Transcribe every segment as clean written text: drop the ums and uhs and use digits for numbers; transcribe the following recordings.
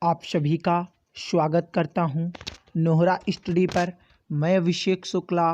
आप सभी का स्वागत करता हूं नोहरा स्टडी पर। मैं अभिषेक शुक्ला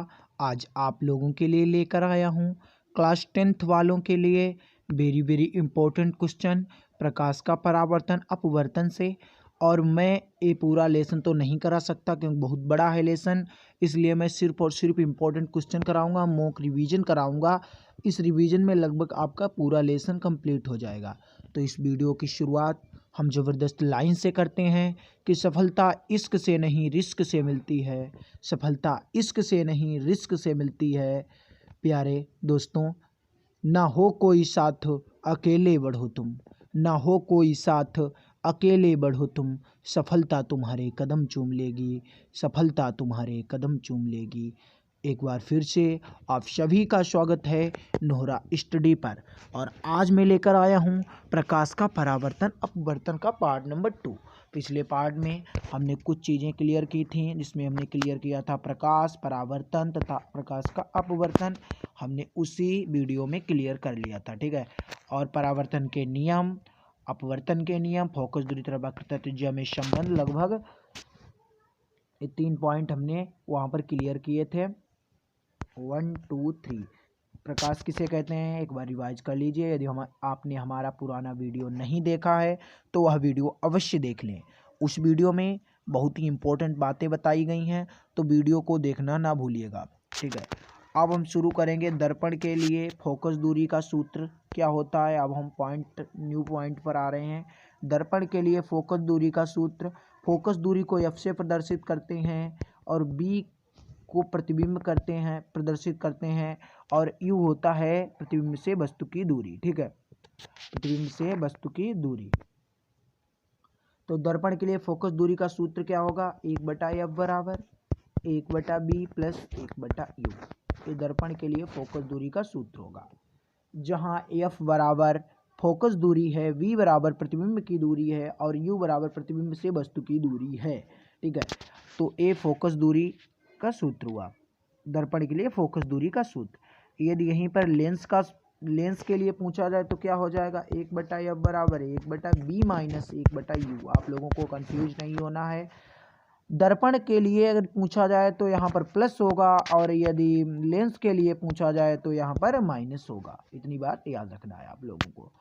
आज आप लोगों के लिए लेकर आया हूं क्लास 10th वालों के लिए वेरी इम्पोर्टेंट क्वेश्चन प्रकाश का परावर्तन अपवर्तन से। और मैं ये पूरा लेसन तो नहीं करा सकता क्योंकि बहुत बड़ा है लेसन, इसलिए मैं सिर्फ और सिर्फ इम्पोर्टेंट क्वेश्चन कराऊंगा, मॉक रिवीजन कराऊंगा। इस रिवीजन में लगभग आपका पूरा लेसन कंप्लीट हो जाएगा। तो इस वीडियो की शुरुआत हम ज़बरदस्त लाइन से करते हैं कि सफलता इश्क से नहीं रिस्क से मिलती है। सफलता इश्क से नहीं रिस्क से मिलती है। प्यारे दोस्तों, ना हो कोई साथ अकेले बढ़ो तुम, ना हो कोई साथ अकेले बढ़ो तुम। सफलता तुम्हारे कदम चूम लेगी, सफलता तुम्हारे कदम चूम लेगी। एक बार फिर से आप सभी का स्वागत है नोहरा स्टडी पर। और आज मैं लेकर आया हूँ प्रकाश का परावर्तन अपवर्तन का पार्ट नंबर 2। पिछले पार्ट में हमने कुछ चीज़ें क्लियर की थी, जिसमें हमने क्लियर किया था प्रकाश परावर्तन तथा प्रकाश का अपवर्तन। हमने उसी वीडियो में क्लियर कर लिया था, ठीक है। और परावर्तन के नियम, अपवर्तन के नियम, फोकस दूरी तरफ वक्रता त्रिज्या में संबंध, लगभग ये 3 पॉइंट हमने वहाँ पर क्लियर किए थे। 1 2 3 प्रकाश किसे कहते हैं एक बार रिवाइज कर लीजिए। यदि आपने हमारा पुराना वीडियो नहीं देखा है तो वह वीडियो अवश्य देख लें। उस वीडियो में बहुत ही इम्पोर्टेंट बातें बताई गई हैं, तो वीडियो को देखना ना भूलिएगा, ठीक है। अब हम शुरू करेंगे दर्पण के लिए फोकस दूरी का सूत्र क्या होता है। अब हम न्यू पॉइंट पर आ रहे हैं। दर्पण के लिए फोकस दूरी का सूत्र, फोकस दूरी को एफ से प्रदर्शित करते हैं और बी को प्रतिबिंब करते हैं, प्रदर्शित करते हैं, और यू होता है प्रतिबिंब से वस्तु की दूरी, ठीक है। प्रतिबिंब से वस्तु की दूरी। तो दर्पण के लिए फोकस दूरी का सूत्र क्या होगा, 1/f बराबर 1/b प्लस 1/u। ये दर्पण के लिए फोकस दूरी का सूत्र होगा, जहां f बराबर फोकस दूरी है, v बराबर प्रतिबिंब की दूरी है और u बराबर प्रतिबिंब से वस्तु की दूरी है, ठीक है। तो ये फोकस दूरी का सूत्र हुआ, दर्पण के लिए फोकस दूरी का सूत्र। यदि यहीं पर लेंस के लिए पूछा जाए तो क्या हो जाएगा, 1/f बराबर 1/b माइनस 1/u। आप लोगों को कंफ्यूज नहीं होना है। दर्पण के लिए अगर पूछा जाए तो यहाँ पर प्लस होगा, और यदि लेंस के लिए पूछा जाए तो यहाँ पर माइनस होगा। इतनी बात याद रखना है आप लोगों को,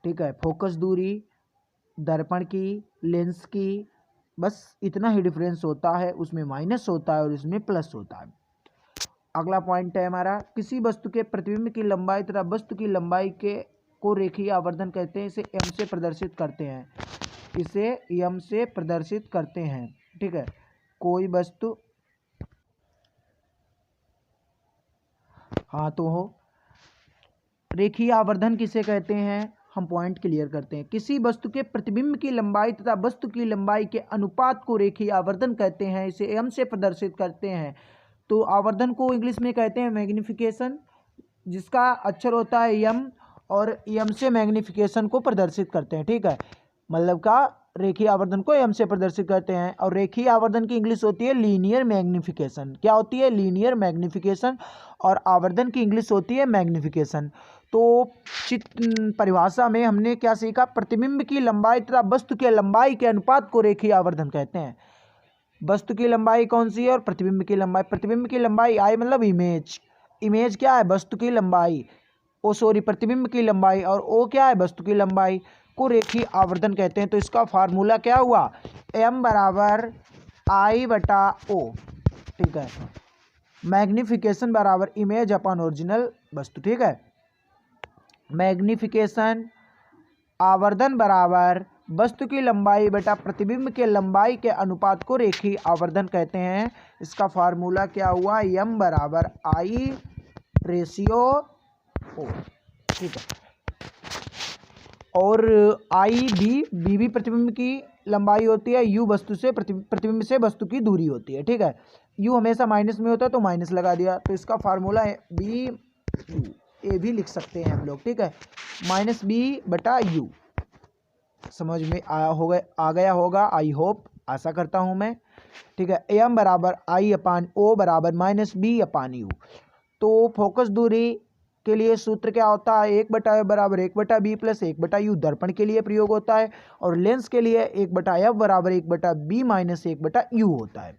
ठीक है। फोकस दूरी दर्पण की, लेंस की, बस इतना ही डिफरेंस होता है, उसमें माइनस होता है और इसमें प्लस होता है। अगला पॉइंट है हमारा, किसी वस्तु के प्रतिबिंब की लंबाई तथा वस्तु की लंबाई को रेखीय आवर्धन कहते हैं। इसे m से प्रदर्शित करते हैं, इसे m से प्रदर्शित करते हैं, ठीक है। कोई वस्तु, हाँ तो हो रेखीय आवर्धन किसे कहते हैं, हम पॉइंट क्लियर करते हैं। किसी वस्तु के प्रतिबिंब की लंबाई तथा वस्तु की लंबाई के अनुपात को रेखीय आवर्धन कहते हैं, इसे m से प्रदर्शित करते हैं। तो आवर्धन को इंग्लिश में कहते हैं मैग्निफिकेशन, जिसका अक्षर होता है m, और m से मैग्निफिकेशन को प्रदर्शित करते हैं, ठीक है। मतलब का रेखीय आवर्धन को m से प्रदर्शित करते हैं। और रेखीय आवर्धन की इंग्लिश होती है लीनियर मैग्निफिकेशन। क्या होती है, लीनियर मैग्निफिकेशन। और आवर्धन की इंग्लिश होती है मैग्निफिकेशन। तो परिभाषा में हमने क्या सीखा, प्रतिबिंब की लंबाई तथा वस्तु की लंबाई के अनुपात को रेखीय आवर्धन कहते हैं। वस्तु की लंबाई कौन सी है और प्रतिबिंब की लंबाई, प्रतिबिंब की लंबाई आई मतलब इमेज, इमेज क्या है, वस्तु की लंबाई, प्रतिबिंब की लंबाई, और ओ क्या है, वस्तु की लंबाई, को रेखीय आवर्धन कहते हैं। तो इसका फार्मूला क्या हुआ, m बराबर I/O, ठीक है। मैग्निफिकेशन बराबर इमेज अपन ओरिजिनल वस्तु, ठीक है। मैग्निफिकेशन आवर्धन बराबर वस्तु की लंबाई बटा प्रतिबिंब के लंबाई के अनुपात को रेखीय आवर्धन कहते हैं। इसका फार्मूला क्या हुआ, m बराबर I/O, ठीक है। और b भी प्रतिबिंब की लंबाई होती है, u वस्तु से प्रतिबिंब से वस्तु की दूरी होती है, ठीक है। u हमेशा माइनस में होता है तो माइनस लगा दिया, तो इसका फार्मूला है b u, ए भी लिख सकते हैं हम लोग, ठीक है। -b/u समझ में आ गया होगा, आई होप, आशा करता हूं मैं, ठीक है। m बराबर I/O बराबर -b/u। तो फोकस दूरी के लिए सूत्र क्या होता है, 1/f बराबर 1/b प्लस 1/u दर्पण के लिए प्रयोग होता है, और लेंस के लिए 1/f बराबर 1/b माइनस 1/u होता है।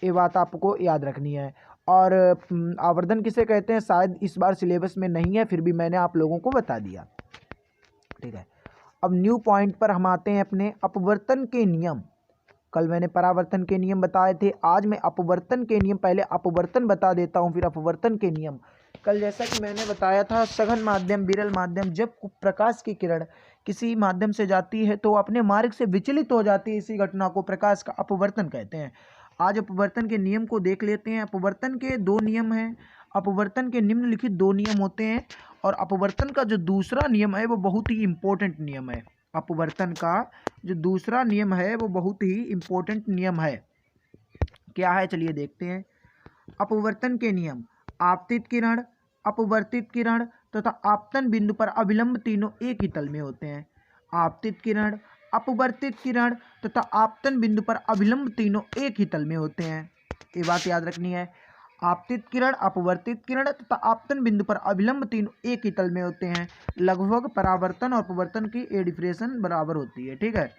ये बात आपको याद रखनी है। और आवर्धन किसे कहते हैं शायद इस बार सिलेबस में नहीं है, फिर भी मैंने आप लोगों को बता दिया, ठीक है। अब न्यू पॉइंट पर हम आते हैं अपने अपवर्तन के नियम। कल मैंने परावर्तन के नियम बताए थे, आज मैं अपवर्तन के नियम, पहले अपवर्तन बता देता हूँ फिर अपवर्तन के नियम। कल जैसा कि मैंने बताया था, सघन माध्यम, विरल माध्यम, जब प्रकाश की किरण किसी माध्यम से जाती है तो अपने मार्ग से विचलित हो जाती है, इसी घटना को प्रकाश का अपवर्तन कहते हैं। आज अपवर्तन के नियम को देख लेते हैं। अपवर्तन के दो नियम हैं। अपवर्तन के निम्नलिखित दो नियम होते हैं, और अपवर्तन का जो दूसरा नियम है वो बहुत ही इंपॉर्टेंट नियम है। अपवर्तन का जो दूसरा नियम है वो बहुत ही इंपॉर्टेंट नियम है। क्या है चलिए देखते हैं। अपवर्तन के नियम, आपतित किरण, अपवर्तित किरण तथा आपतन बिंदु पर अभिलंब तीनों एक ही तल में होते हैं। आपतित किरण, अपवर्तित किरण तथा आपतन बिंदु पर अभिलंब तीनों एक ही तल में होते हैं। ये बात याद रखनी है। आपतित किरण, अपवर्तित किरण तथा आपतन बिंदु पर अभिलंब तीनों एक ही तल में होते हैं। लगभग परावर्तन और अपवर्तन की ए डिफ्रेशन बराबर होती है, ठीक है।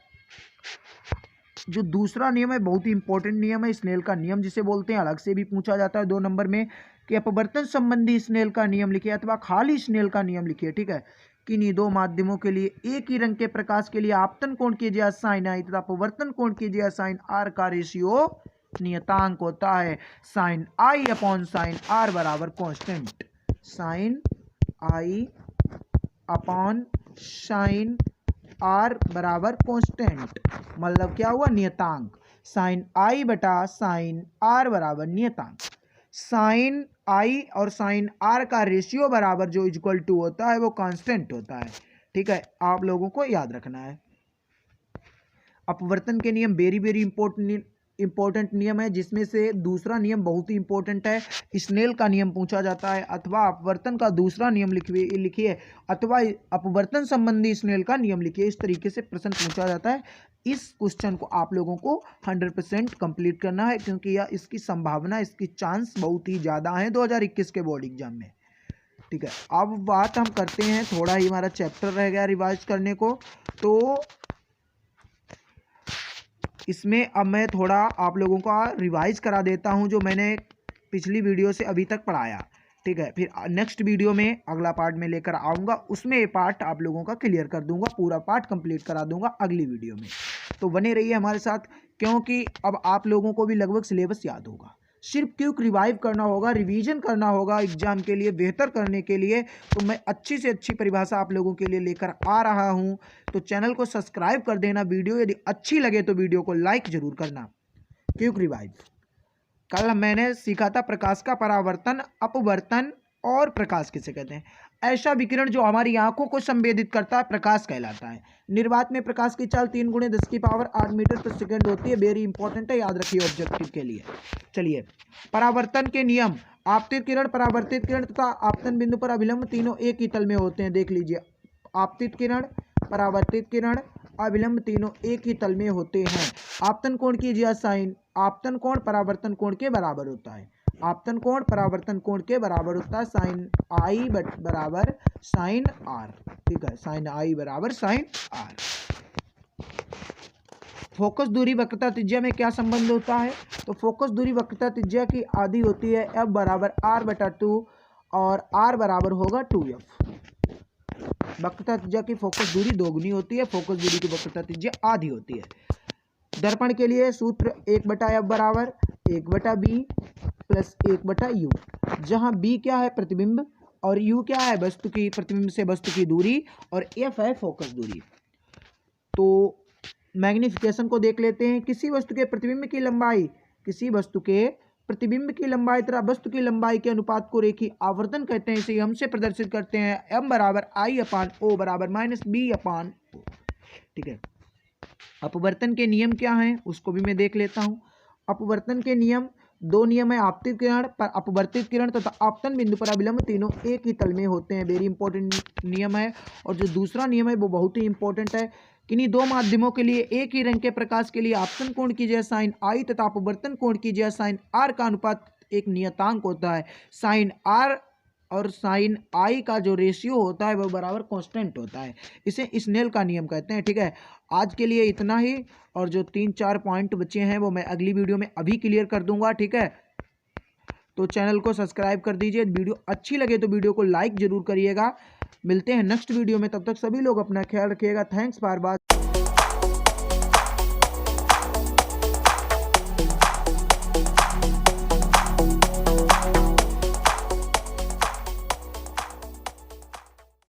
जो दूसरा नियम है बहुत ही इंपॉर्टेंट नियम है, स्नेल का नियम जिसे बोलते हैं। अलग से भी पूछा जाता है 2 नंबर में कि अपवर्तन संबंधी स्नेल का नियम लिखिए अथवा खाली स्नेल का नियम लिखिए, ठीक है। किन्हीं दो माध्यमों के लिए एक ही रंग के प्रकाश के लिए आपतन कोण कीजिए साइन आई तथा अपवर्तन कोण कीजिए साइन आर का रेशियो नियतांक होता है sine i upon sine r बराबर constant. Sine i upon sine r बराबर कांस्टेंट, मतलब क्या हुआ, नियतांक। साइन आई बटा साइन आर बराबर नियतांक। साइन आई और साइन आर का रेशियो बराबर जो इक्वल टू होता है वो कांस्टेंट होता है, ठीक है। आप लोगों को याद रखना है। अपवर्तन के नियम वेरी वेरी इंपॉर्टेंट नियम है, जिसमें से दूसरा नियम बहुत ही इंपॉर्टेंट है। स्नेल का नियम पूछा जाता है, अथवा अपवर्तन का दूसरा नियम लिखिए, अथवा अपवर्तन संबंधी स्नेल का नियम लिखिए। इस तरीके से प्रश्न पूछा जाता है। इस क्वेश्चन को आप लोगों को 100% कंप्लीट करना है, क्योंकि यह इसकी संभावना, इसकी चांस बहुत ही ज़्यादा है 2021 के बोर्ड एग्जाम में, ठीक है। अब बात हम करते हैं, थोड़ा ही हमारा चैप्टर रह गया रिवाइज करने को, तो इसमें अब मैं थोड़ा आप लोगों का रिवाइज करा देता हूं जो मैंने पिछली वीडियो से अभी तक पढ़ाया, ठीक है। फिर नेक्स्ट वीडियो में अगला पार्ट में लेकर आऊँगा, उसमें ये पार्ट आप लोगों का क्लियर कर दूंगा, पूरा पार्ट कंप्लीट करा दूंगा अगली वीडियो में। तो बने रहिए हमारे साथ, क्योंकि अब आप लोगों को भी लगभग सिलेबस याद होगा। सिर्फ क्यों रिवाइव करना होगा, रिवीजन करना होगा एग्जाम के लिए बेहतर करने के लिए। तो मैं अच्छी से अच्छी परिभाषा आप लोगों के लिए लेकर आ रहा हूं, तो चैनल को सब्सक्राइब कर देना। वीडियो यदि अच्छी लगे तो वीडियो को लाइक जरूर करना। क्विक रिवाइव, कल मैंने सीखा था प्रकाश का परावर्तन, अपवर्तन और प्रकाश किसे कहते हैं। ऐसा विकिरण जो हमारी आंखों को संवेदित करता है प्रकाश कहलाता है। निर्वात में प्रकाश की चाल 3 × 10⁸ मीटर प्रति सेकंड होती है। वेरी इंपॉर्टेंट है, याद रखिए ऑब्जेक्टिव के लिए। चलिए, परावर्तन के नियम, आपतित किरण, परावर्तित किरण तथा आपतन बिंदु पर अभिलंब तीनों एक ही तल में होते हैं। देख लीजिए, आपतित किरण, परावर्तित किरण, अभिलंब तीनों एक ही तल में होते हैं। आपतन कोण कीजिए साइन, आपतन कोण परावर्तन कोण के बराबर होता है। आपतन कोण परावर्तन कोण के बराबर होता है साइन आई बराबर साइन आर, ठीक है। साइन आई बराबर साइन आर। फोकस दूरी वक्रता त्रिज्या में क्या संबंध होता है, तो फोकस दूरी वक्रता त्रिज्या की आधी होती है f बराबर r/2 और r बराबर होगा 2f। वक्रता त्रिज्या की फोकस दूरी दोगुनी होती है, फोकस दूरी की वक्रता त्रिज्या आधी होती है। दर्पण के लिए सूत्र 1/f बराबर 1/b प्लस 1/u, जहां b क्या है, प्रतिबिंब, और u क्या है, वस्तु की, प्रतिबिंब से वस्तु की दूरी, और f है फोकस दूरी। तो मैग्निफिकेशन को देख लेते हैं। किसी वस्तु के प्रतिबिंब की लंबाई, किसी वस्तु के प्रतिबिंब की लंबाई तथा वस्तु की लंबाई के अनुपात को रेखीय आवर्तन कहते हैं। इसे हमसे प्रदर्शित करते हैं m बराबर I/O बराबर -B/O, ठीक है। अपवर्तन के नियम क्या हैं उसको भी मैं देख लेता हूं। अपवर्तन के नियम, दो नियम है, आपतित किरण, अपवर्तित किरण तथा आपतन बिंदु पर अभिलंब तीनों एक ही तल में होते हैं। वेरी इंपॉर्टेंट नियम है। और जो दूसरा नियम है वो बहुत ही इंपॉर्टेंट है। किन्हीं दो माध्यमों के लिए एक ही रंग के प्रकाश के लिए आपतन कोण कीजिए साइन आई तथा अपवर्तन कोण कीजिए साइन आर का अनुपात एक नियतांक होता है। साइन आर और साइन आई का जो रेशियो होता है वो बराबर कांस्टेंट होता है। इसे स्नेल का नियम कहते हैं। ठीक है, आज के लिए इतना ही, और जो 3-4 पॉइंट बचे हैं वो मैं अगली वीडियो में अभी क्लियर कर दूंगा। ठीक है, तो चैनल को सब्सक्राइब कर दीजिए। वीडियो अच्छी लगे तो वीडियो को लाइक जरूर करिएगा। मिलते हैं नेक्स्ट वीडियो में, तब तक सभी लोग अपना ख्याल रखिएगा। Thanks for watching.